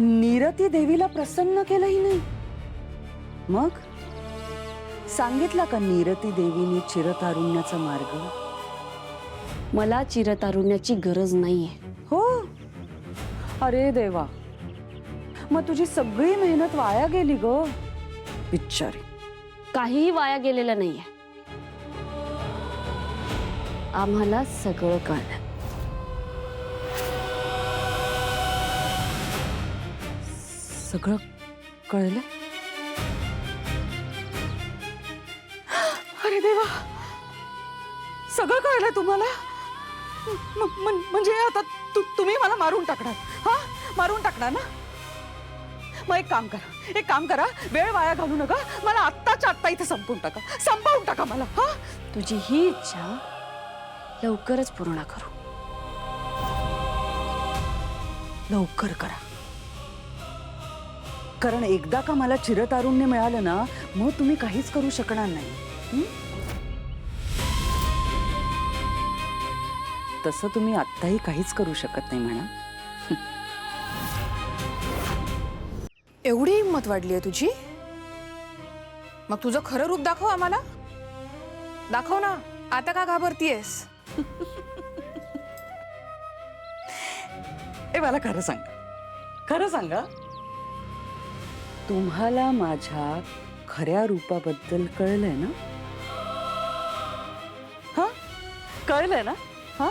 नीरती देवीला प्रसन्न केलंही नाही. मग सांगितला का नीरती देवीने चिरतारुण्याचा मार्ग? मला चिरतारुण्याची गरज नाहीये. हो. अरे देवा, मग तुझी सगळी मेहनत वाया गेली ग बिचारी. काहीही वाया गेलेलं नाहीये. आम्हाला सगळं कळलं. सगळं कळलं? अरे देवा, सगळं कळलं तुम्हाला? म्हणजे आता तुम्ही मला मारून टाकणार? हा, मारून टाकणार ना? मग एक काम करा, वेळ वाया घालू नका. मला आत्ताच्या आत्ता इथे संपवून टाका मला. हा, तुझी ही इच्छा लवकरच पूर्ण करू. लवकर करा. कारण एकदा का मला चिरतारुण्य मिळालं ना, मग तुम्ही काहीच करू शकणार नाही. तसं तुम्ही आत्ताही काहीच करू शकत नाही म्हणा. एवढी हिंमत वाढली आहे तुझी? मग तुझं खरं रूप दाखव आम्हाला. दाखव ना, आता का घाबरतीयस? मला खरं सांगा, तुम्हाला माझ्या खऱ्या रूपाबद्दल कळलंय ना? हा, कळलंय ना? हा,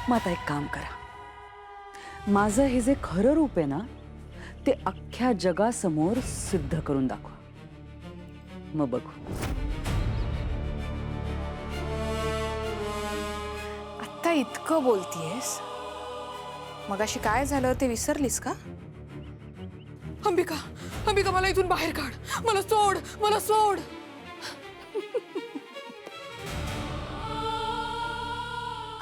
मग आता एक काम करा. माझं हे जे खरं रूप आहे ना, ते अख्ख्या जगासमोर सिद्ध करून दाखवा. मग बघू. आता इतकं बोलतीयस, मगाशी काय झालं ते विसरलीस का? अंबिका, अंबिका, मला इथून बाहेर काढ. मला सोड.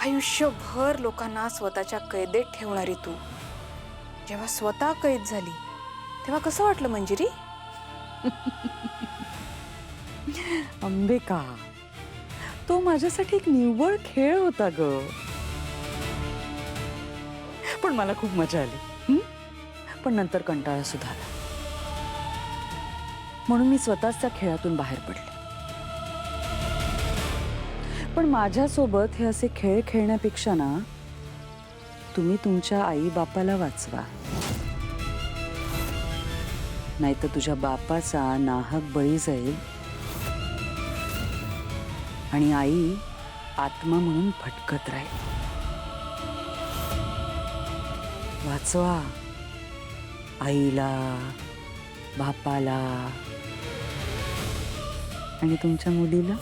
आयुष्यभर लोकांना स्वतःच्या कैदेत ठेवणारी तू जेव्हा स्वतः कैद झाली तेव्हा कसं वाटलं मंजिरी? अंबिका, तो माझ्यासाठी एक निव्वळ खेळ होता ग. पण मला खूप मजा आली. पण नंतर कंटाळा सुद्धा आला. म्हणून मी स्वतःच त्या खेळातून बाहेर पडले. पण माझ्यासोबत हे असे खेळ खेळण्यापेक्षा ना, तुम्ही तुमच्या आई बापाला वाचवा. नाहीतर तुझ्या बापाचा नाहक बळी जाईल आणि आई आत्मा म्हणून भटकत राहील. वाचवा आईला, बापाला आणि तुमच्या मुलीला.